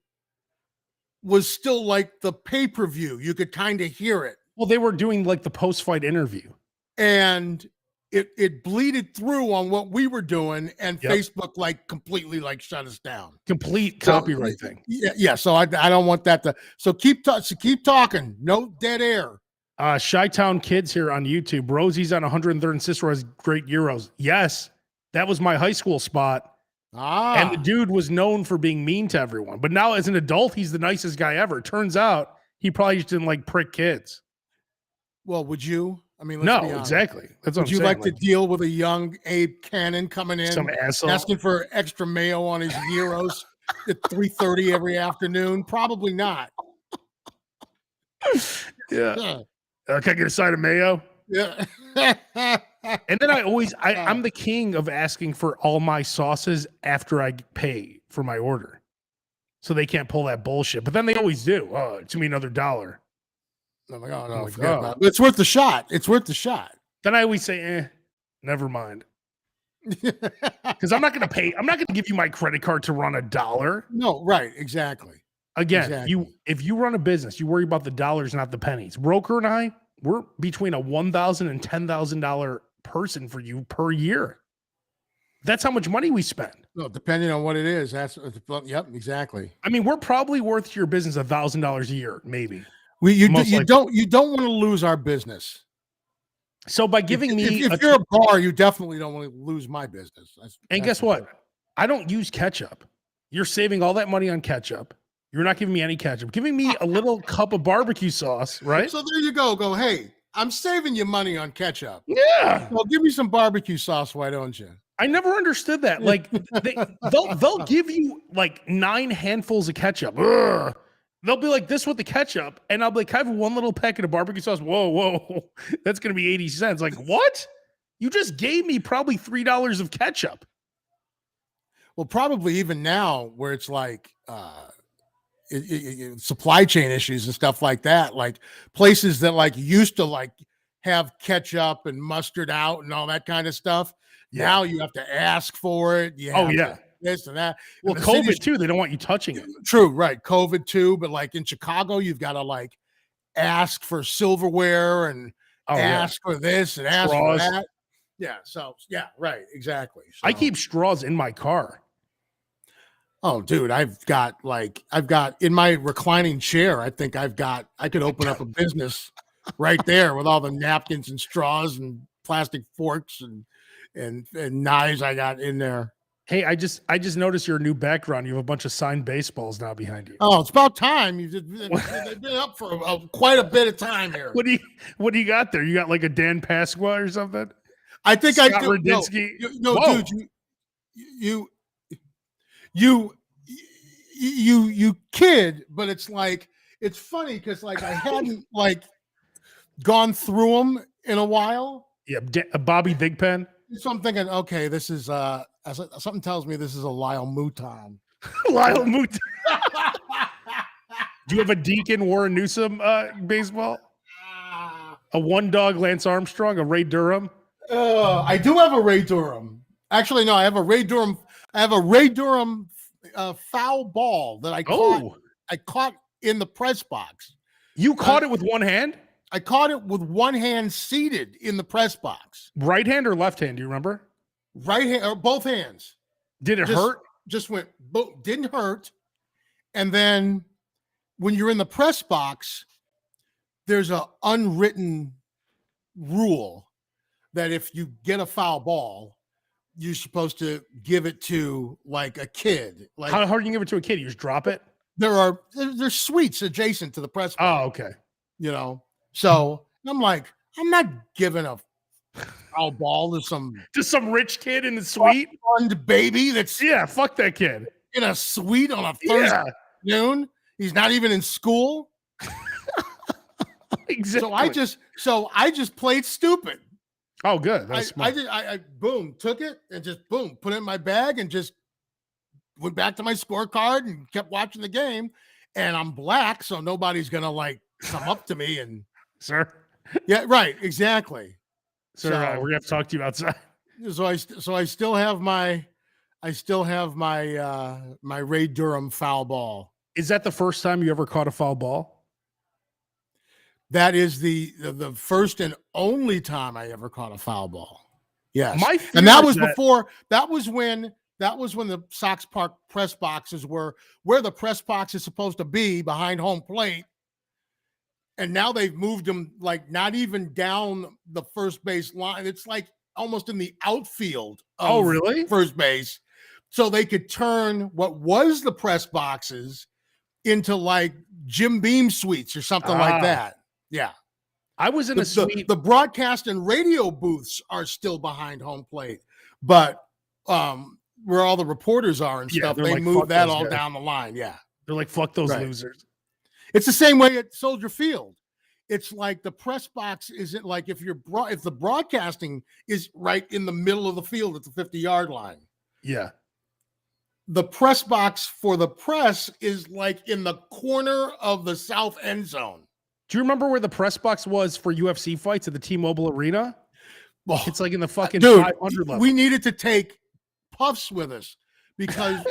was still like the pay-per-view. You could kind of hear it. Well, they were doing like the post-fight interview. And it bleeded through on what we were doing, and Yep. Facebook like completely like shut us down. Complete copyright thing. Yeah. So I don't want that to. So keep talking. No dead air. Chi-Town Kids here on YouTube. Rosie's on 103rd and Cicero has great euros. Yes, that was my high school spot. And the dude was known for being mean to everyone. But now as an adult, he's the nicest guy ever. Turns out he probably just didn't like prick kids. Well, would you? I mean, no, exactly. That's what would you saying. like to deal with a young Abe Cannon coming in, some asshole asking for extra mayo on his gyros at 3:30 every afternoon? Probably not. Yeah. Yeah. Can I get a side of mayo? Yeah. And then I'm the king of asking for all my sauces after I pay for my order. So they can't pull that bullshit. But then they always do. Oh, it's me another $1. I'm like, oh no, like, forget oh. about it. It's worth the shot. It's worth the shot. Then I always say, never mind. Because I'm not going to pay. I'm not going to give you my credit card to run $1. No, right. Exactly. Again, Exactly. if you run a business, you worry about the dollars, not the pennies. Broker and we're between a $1,000 and $10,000 person for you per year. That's how much money we spend. No, depending on what it is. Yep, exactly. I mean, we're probably worth to your business $1,000 a year, maybe. You don't want to lose our business. So by giving me, if you're a bar, you definitely don't want to lose my business. And guess what? I don't use ketchup. You're saving all that money on ketchup. You're not giving me any ketchup. Giving me a little cup of barbecue sauce, right? So there you go. Go, hey, I'm saving you money on ketchup. Yeah. Well, give me some barbecue sauce. Why don't you? I never understood that. Like they'll give you like 9 handfuls of ketchup. Ugh. They'll be like this with the ketchup, and I'll be like, I have one little packet of barbecue sauce. Whoa, that's gonna be 80 cents. Like what? You just gave me probably $3 of ketchup. Well, probably even now, where it's like supply chain issues and stuff like that, like places that like used to like have ketchup and mustard out and all that kind of stuff. Yeah. Now you have to ask for it. This and that. Well, and COVID too. They don't want you touching it. True, right? COVID too. But like in Chicago, you've got to like ask for silverware and ask for this and ask for that. Yeah. So yeah, right. Exactly. So, I keep straws in my car. Oh, dude, I've got in my reclining chair. I think I could open up a business right there with all the napkins and straws and plastic forks and knives I got in there. Hey, I just noticed your new background. You have a bunch of signed baseballs now behind you. Oh, it's about time. They've been up for quite a bit of time here. What do you got there? You got like a Dan Pasqua or something? I think Scott Radinsky. No, dude, you kid, but it's like it's funny because like I hadn't like gone through them in a while. Yeah, Bobby Thigpen. So I'm thinking, okay, this is something tells me this is a Lyle Mouton. Lyle Mouton. Do you have a Deacon Warren Newsom baseball? A one dog Lance Armstrong, a Ray Durham? I do have a Ray Durham. Actually, no, I have a Ray Durham. I have a Ray Durham foul ball that I caught. I caught in the press box. You caught it with one hand? I caught it with one hand seated in the press box. Right hand or left hand? Do you remember? Right hand or both hands. Did it hurt? Just went, didn't hurt. And then when you're in the press box, there's an unwritten rule that if you get a foul ball, you're supposed to give it to like a kid. Like how do you give it to a kid? You just drop it? There's suites adjacent to the press box. Oh, okay. You know, so I'm like, I'm not giving a foul ball to some rich kid in the suite. Fund baby that's fuck that kid in a suite on a Thursday afternoon. He's not even in school. Exactly. So I just played stupid. Oh, good. I boom, took it and just boom, put it in my bag and just went back to my scorecard and kept watching the game. And I'm black, so nobody's gonna like come up to me and sir. Yeah, right, exactly. Sir, we're gonna have to talk to you outside. So I still have my my Ray Durham foul ball. Is that the first time you ever caught a foul ball? That is the first and only time I ever caught a foul ball. Yes. And that was before, that was when the Sox Park press boxes were where the press box is supposed to be behind home plate. And now they've moved them like not even down the first base line. It's like almost in the outfield of first base. So they could turn what was the press boxes into like Jim Beam suites or something like that. Yeah. I was in a suite. The broadcast and radio booths are still behind home plate, but where all the reporters are and stuff, they like, move that all down the line. Yeah. They're like, fuck those losers. It's the same way at Soldier Field. It's like the press box isn't like if the broadcasting is right in the middle of the field at the 50-yard line. Yeah. The press box for the press is like in the corner of the south end zone. Do you remember where the press box was for UFC fights at the T-Mobile Arena? Oh, It's like in the fucking dude, 500 level. we needed to take puffs with us because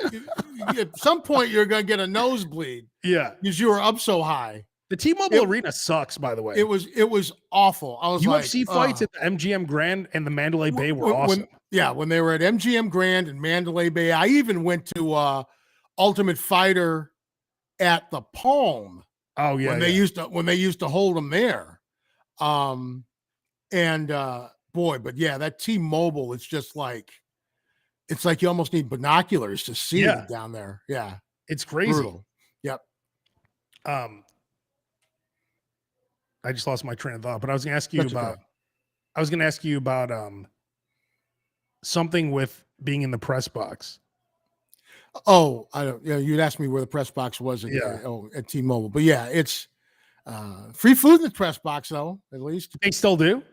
at some point you're going to get a nosebleed. Yeah. Because you were up so high. The T-Mobile Arena sucks, by the way. It was awful. I was UFC fights at the MGM Grand and the Mandalay Bay were awesome. When they were at MGM Grand and Mandalay Bay. I even went to Ultimate Fighter at the Palm. Oh yeah, when they used to hold them there. Boy, but yeah, that T-Mobile, it's like you almost need binoculars to see it down there. Yeah, it's crazy. Brutal. Yep. I just lost my train of thought, but I was going to ask you about something with being in the press box. Oh, I don't. Yeah, you'd ask me where the press box was at T-Mobile, but yeah, it's free food in the press box though. At least they still do.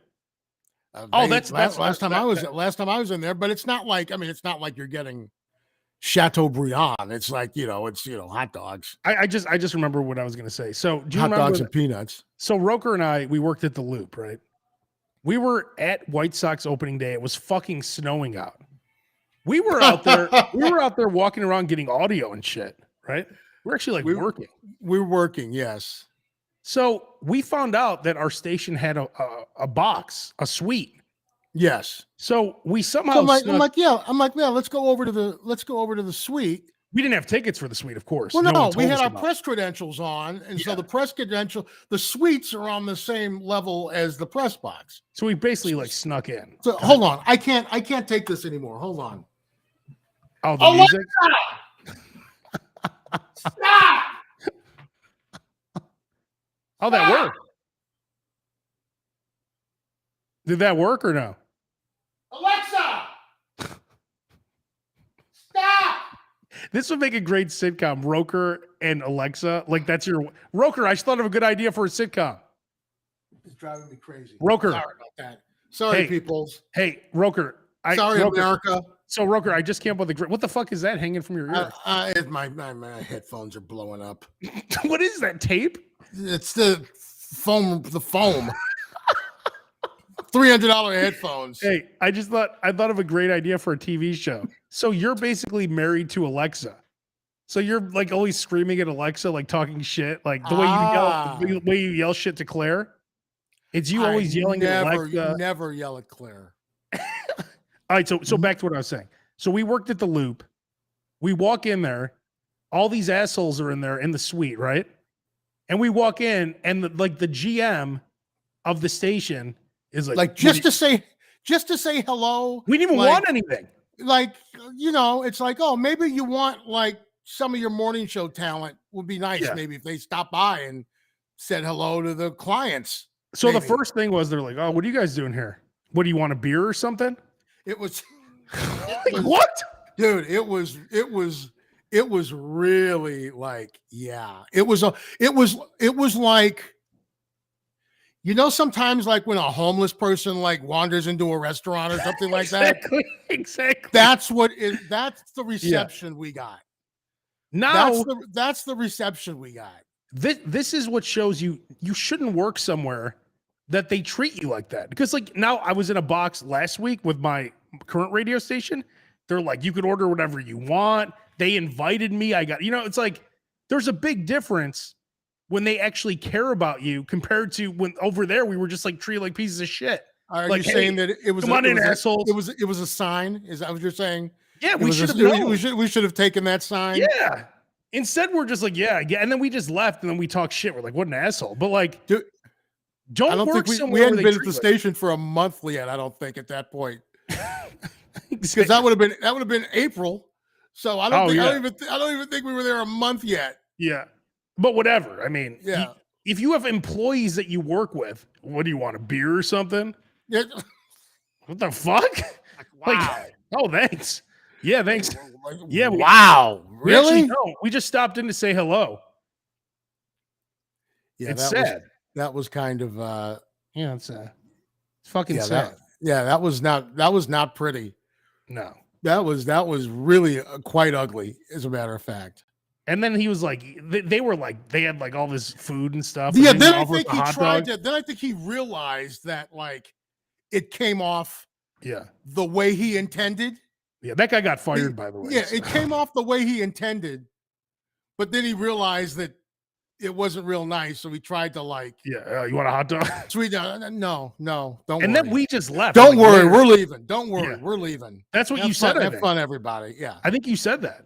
That's last time I was in there, but it's not like you're getting Chateaubriand. It's like it's hot dogs. I just remember what I was going to say. So do you hot remember dogs and peanuts? So Roker and I, we worked at the Loop, right? We were at White Sox opening day. It was fucking snowing out. We were out there. We were out there walking around getting audio and shit, right? We're actually working. We're working, yes. So we found out that our station had a box, a suite. Yes. So we somehow. I'm like, let's go over to the suite. We didn't have tickets for the suite, of course. Well, no, we had our press credentials on, and so the suites are on the same level as the press box. So we basically snuck in. So hold on, I can't take this anymore. Hold on. Oh, the music. Stop! How'd that work? Did that work or no? Alexa! Stop! This would make a great sitcom, Roker and Alexa. Like that's your Roker. I just thought of a good idea for a sitcom. It's driving me crazy. Roker. Sorry about that. Sorry, peoples. Hey, Roker. Sorry, Roker. America. So, Roker, I just came up with what the fuck is that hanging from your ear? My headphones are blowing up. What is that, tape? It's the foam. $300 headphones. Hey, I thought of a great idea for a TV show. So you're basically married to Alexa. So you're always screaming at Alexa, talking shit, the way you yell shit to Claire. It's you always yelling at Alexa. You never yell at Claire. All right, so back to what I was saying. So we worked at the Loop. We walk in there. All these assholes are in there in the suite, right? And we walk in, and the GM of the station is just to say hello. We didn't even want anything. It's like, oh, maybe you want some of your morning show talent would be nice. Yeah. Maybe if they stopped by and said hello to the clients. So the first thing was they're like, oh, what are you guys doing here? What do you want, a beer or something? It was what? Dude, it was really it was like, sometimes when a homeless person wanders into a restaurant or something like that. Exactly. That's the reception we got. Now that's the reception we got. This is what shows you shouldn't work somewhere that they treat you like that. Because now I was in a box last week with my current radio station. They're like, you could order whatever you want. They invited me. I got, it's there's a big difference when they actually care about you compared to when over there we were just treated like pieces of shit. Are you saying that it was assholes? It was a sign? Is that what you're saying? Yeah, we should have known. We should have taken that sign. Yeah. Instead, we're just yeah, and then we just left, and then we talk shit. We're like, what an asshole. But dude, don't work somewhere. We hadn't been at the station for a month yet. I don't think at that point, because that would have been April. So I don't even think we were there a month yet. Yeah, but whatever. I mean, yeah. If you have employees that you work with, what do you want, a beer or something? Yeah. What the fuck? Wow. Oh, thanks. Yeah, thanks. Yeah. Wow. Really? No, we just stopped in to say hello. Yeah, It's sad. that was kind of Yeah, it's fucking yeah, sad. that was not pretty. No. That was really quite ugly, as a matter of fact. And then he was like, they were like, they had like all this food and stuff. Yeah, and then he I offers think a he hot tried dog. to. Then I think he realized that like it came off Yeah. the way he intended. Yeah, that guy got fired, by the way. Yeah, so. it came off the way he intended, but then he realized that it wasn't real nice, so he tried to like. Yeah, you want a hot dog? Sweet, no, don't. And worry. then we just left. Don't like, worry, later. we're leaving. Don't worry, Yeah. we're leaving. That's what Have you said. fun, I have think. fun, everybody. Yeah, I think you said that.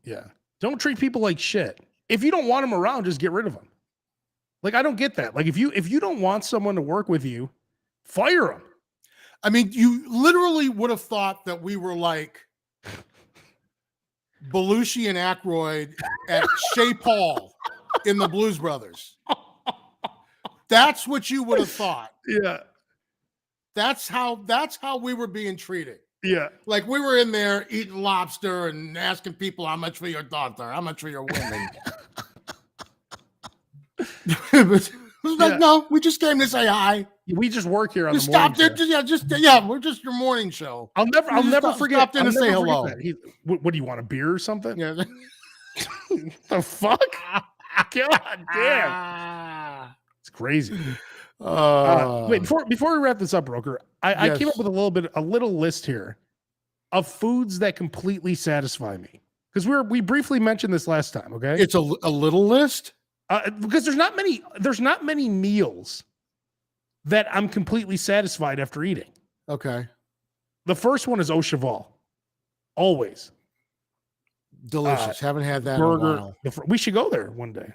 Yeah. Don't treat people like shit. If you don't want them around, just get rid of them. Like, I don't get that. Like, if you don't want someone to work with you, fire them. I mean, you literally would have thought that we were like Belushi and Aykroyd at Shea Paul in the Blues Brothers. That's what you would have thought. Yeah. That's how we were being treated. Yeah. Like we were in there eating lobster and asking people how much for your daughter, how much for your women. But it was like, no, we just came to say hi. We just work here on We the morning stopped show. it. We're just your morning show. I'll never forget. Stopped in I'll to say never forget hello. that. What do you want, a beer or something? Yeah. The fuck? God damn. It's crazy. Wait, before we wrap this up, Roker, I came up with a little list here of foods that completely satisfy me. Because we briefly mentioned this last time, okay? It's a little list. Because there's not many meals that I'm completely satisfied after eating. Okay. The first one is au cheval. Always. Delicious. Haven't had that Burger. in a while. We should go there one day.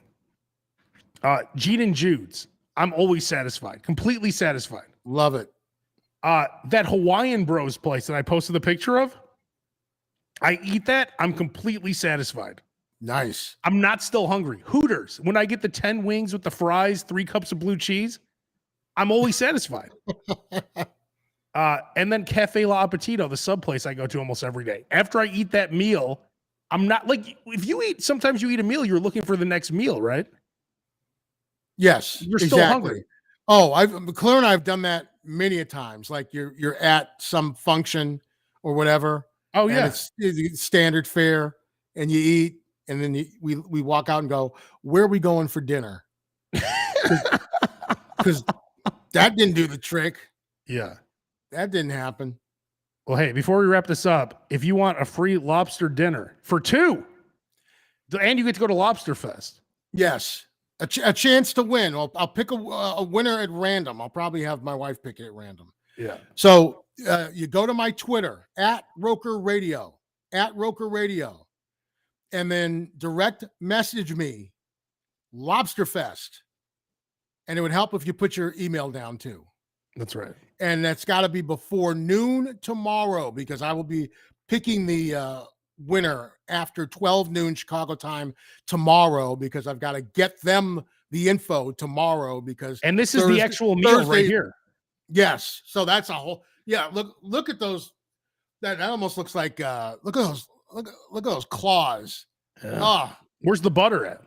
Gene and Jude's. I'm always satisfied. Completely satisfied. Love it. That Hawaiian Bros place that I posted the picture of. I eat that. I'm completely satisfied. Nice. I'm not still hungry. Hooters. When I get the 10 wings with the fries, 3 cups of blue cheese, I'm always satisfied. And then Cafe La Appetito, the sub place I go to almost every day. After I eat that meal, I'm not like, sometimes you eat a meal, you're looking for the next meal, right? Yes. You're still hungry. Oh, Claire and I have done that many a times. Like you're at some function or whatever. Oh yeah. It's standard fare and you eat and then we walk out and go, where are we going for dinner? Because that didn't do the trick. Yeah. That didn't happen. Well, hey, before we wrap this up, if you want a free lobster dinner for 2, and you get to go to Lobster Fest. Yes. A chance to win. I'll pick a winner at random. I'll probably have my wife pick it at random. Yeah. So you go to my Twitter at Roker Radio, and then direct message me Lobster Fest. And it would help if you put your email down too. That's right. And that's got to be before noon tomorrow because I will be picking the winner after 12 noon Chicago time tomorrow because I've got to get them the info tomorrow and this is the actual meal right here. Yes. So that's a whole, look at those. That almost looks like, look at those claws. Yeah. Oh, where's the butter at?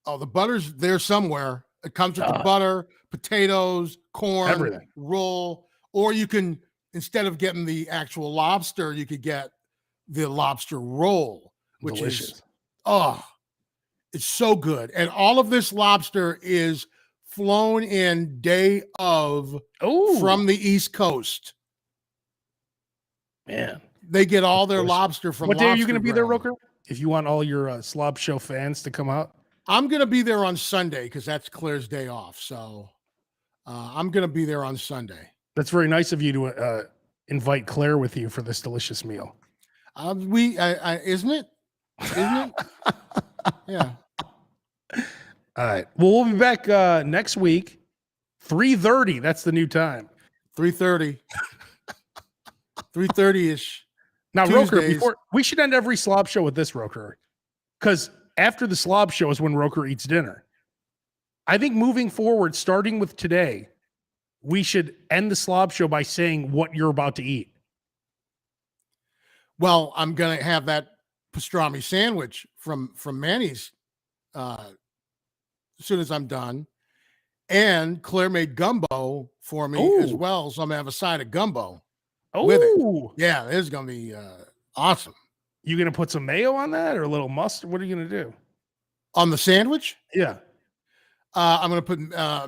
Oh, the butter's there somewhere. It comes with the butter, potatoes, corn, everything. Roll, or you can, instead of getting the actual lobster, you could get the lobster roll, which Delicious. is, it's so good. And all of this lobster is flown in day of from the East Coast. Man. They get all their lobster from What day are you going to Lobster be there, Ground. Roker? If you want all your Slob Show fans to come out. I'm going to be there on Sunday because that's Claire's day off. So I'm going to be there on Sunday. That's very nice of you to invite Claire with you for this delicious meal. Isn't it? Yeah. All right. Well, we'll be back next week, 3:30. That's the new time. 3:30. 3:30-ish. Now, Tuesdays. Roker, we should end every Slob Show with this, Roker, because after the Slob Show is when Roker eats dinner. I think moving forward, starting with today, we should end the Slob Show by saying what you're about to eat. Well, I'm going to have that pastrami sandwich from Manny's as soon as I'm done. And Claire made gumbo for me as Ooh. well, so I'm gonna have a side of gumbo. Oh, With it. Yeah, this is gonna be awesome. you gonna put some mayo on that or a little mustard? What are you gonna do? On the sandwich, Yeah. I'm gonna put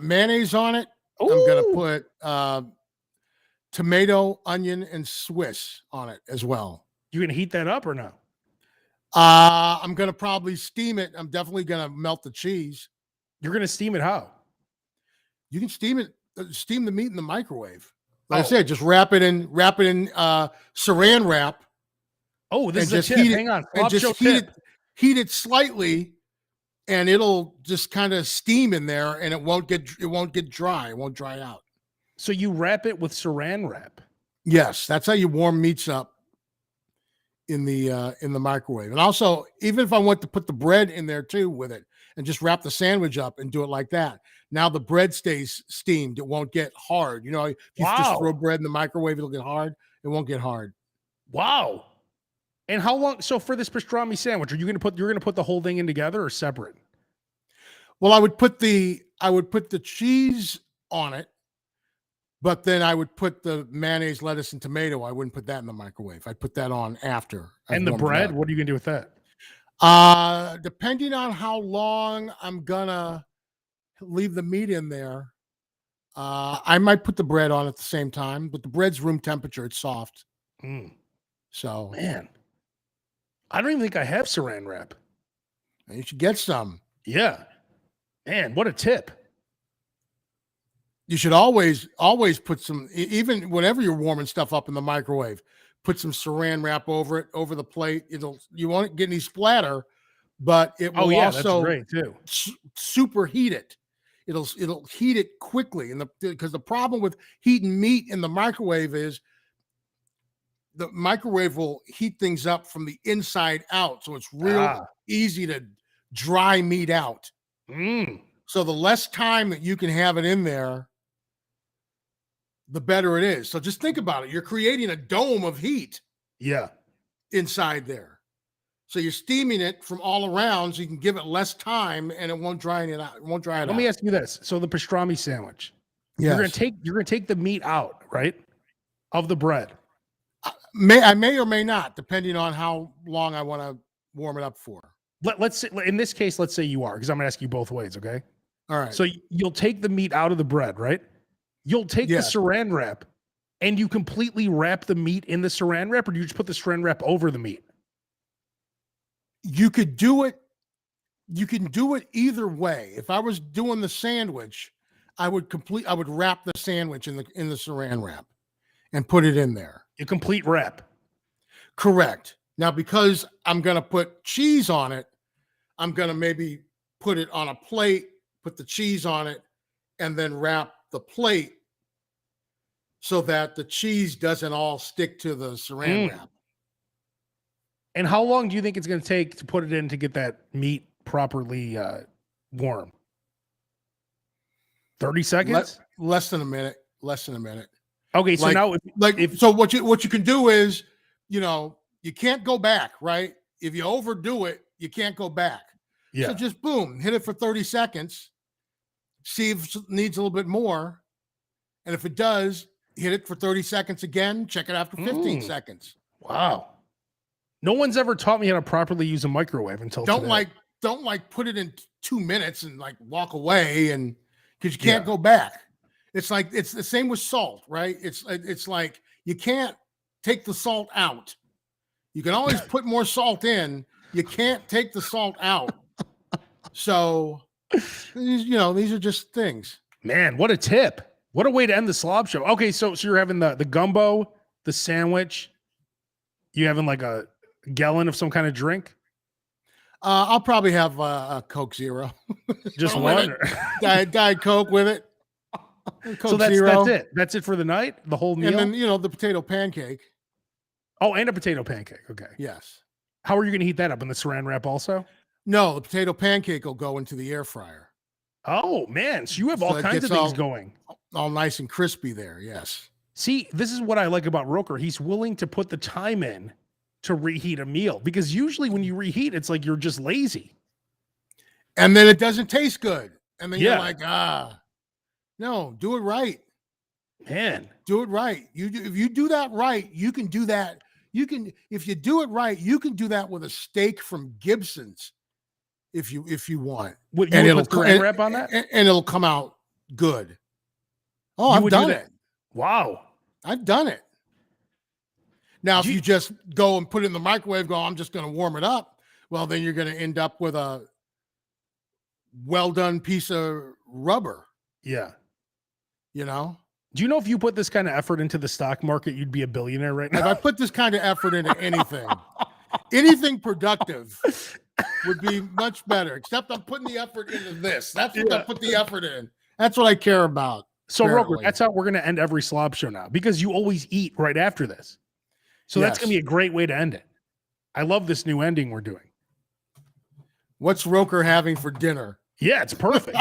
mayonnaise on it. Ooh. I'm gonna put tomato, onion, and Swiss on it as well. You gonna heat that up or no? I'm gonna probably steam it. I'm definitely gonna melt the cheese. You're gonna steam it how? You can steam it, steam the meat in the microwave. Like I Oh. said, just wrap it in saran wrap Oh, this and is a just tip. heat it Hang on. and Flop show just heat tip. it slightly, and it'll just kind of steam in there, and it won't get dry. It won't dry out. So you wrap it with saran wrap. Yes, that's how you warm meats up in the microwave. And also, even if I want to put the bread in there too with it and just wrap the sandwich up and do it like that, now the bread stays steamed. It won't get hard. You know, if you just throw Wow. bread in the microwave, it'll get hard. It won't get hard. Wow. And how long? So for this pastrami sandwich, you're gonna put the whole thing in together or separate? Well, I would put the cheese on it, but then I would put the mayonnaise, lettuce, and tomato. I wouldn't put that in the microwave. I'd put that on after. I've And the warmed it bread, up. what are you gonna do with that? Depending on how long I'm gonna leave the meat in there, I might put the bread on at the same time, but the bread's room temperature, it's soft. Mm, So man, I don't even think I have saran wrap. you should get some. Yeah, man, what a tip. You should always put some, even whenever you're warming stuff up in the microwave, put some saran wrap over it, over the plate. You won't get any splatter, but it will That's also great too. superheat it. It'll heat it quickly, and because the problem with heating meat in the microwave is the microwave will heat things up from the inside out, so it's real easy to dry meat out. Mm, So the less time that you can have it in there, the better it is. So just think about it. You're creating a dome of heat yeah. inside there. So you're steaming it from all around so you can give it less time and it won't dry it out. It won't dry it out. Let me ask you this. So the pastrami sandwich, Yes. you're gonna take the meat out, right? Of the bread. I may or may not, depending on how long I want to warm it up for. Let's say, in this case, let's say you are, because I'm gonna ask you both ways, okay? All right. So you'll take the meat out of the bread, right? You'll take the Yes. saran wrap and you completely wrap the meat in the saran wrap, or do you just put the saran wrap over the meat? You could do it. You can do it either way. If I was doing the sandwich, I would wrap the sandwich in the saran wrap and put it in there. A complete wrap. Correct. Now, because I'm going to put cheese on it, I'm going to maybe put it on a plate, put the cheese on it, and then wrap the plate so that the cheese doesn't all stick to the saran wrap. And how long do you think it's going to take to put it in to get that meat properly warm? 30 seconds? Less than a minute. Less than a minute. Okay, so now so what you can do is, you can't go back, right? If you overdo it, you can't go back. yeah. So just boom, hit it for 30 seconds. See if it needs a little bit more. And if it does, hit it for 30 seconds again. Check it after 15 seconds. Wow. No one's ever taught me how to properly use a microwave until today. Don't put it in 2 minutes and walk away, and because you can't go back. It's the same with salt, right? It's like you can't take the salt out. You can always put more salt in. You can't take the salt out. So, these are just things. Man, what a tip. What a way to end the slob show. Okay, so you're having the gumbo, the sandwich. You having like a gallon of some kind of drink? I'll probably have a Coke Zero. Just one? Diet Coke with it. Coke So that's Zero. it. That's it for the night? The whole meal? And then, the potato pancake. Oh, and a potato pancake. Okay. Yes. How are you going to heat that up in the saran wrap also? No, the potato pancake will go into the air fryer. Oh, man. So you have all it kinds of gets things going. All nice and crispy there. Yes. See, this is what I like about Roker. He's willing to put the time in to reheat a meal, because usually when you reheat, it's like you're just lazy. and then it doesn't taste good. And then Yeah. you're like, no, do it right. Man. Do it right. If you do that right, you can do that. If you do it right, you can do that with a steak from Gibson's if you want. What, And you it'll would put saran wrap on that? and it'll come out good. Oh, You I've would do done that? it. Wow. I've done it. Now, if you just go and put it in the microwave, I'm just going to warm it up. Well, then you're going to end up with a well done piece of rubber. Yeah. You know? Do you know if you put this kind of effort into the stock market, you'd be a billionaire right now? If I put this kind of effort into anything productive would be much better, except I'm putting the effort into this. That's what I put the effort in. That's what I care about. So, Roker, that's how we're going to end every slob show now, because you always eat right after this. So that's going to be a great way to end it. I love this new ending we're doing. What's Roker having for dinner? Yeah, it's perfect.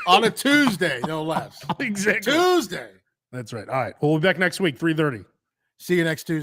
On a Tuesday, no less. Exactly. Tuesday. That's right. All right. We'll be back next week, 3:30. See you next Tuesday.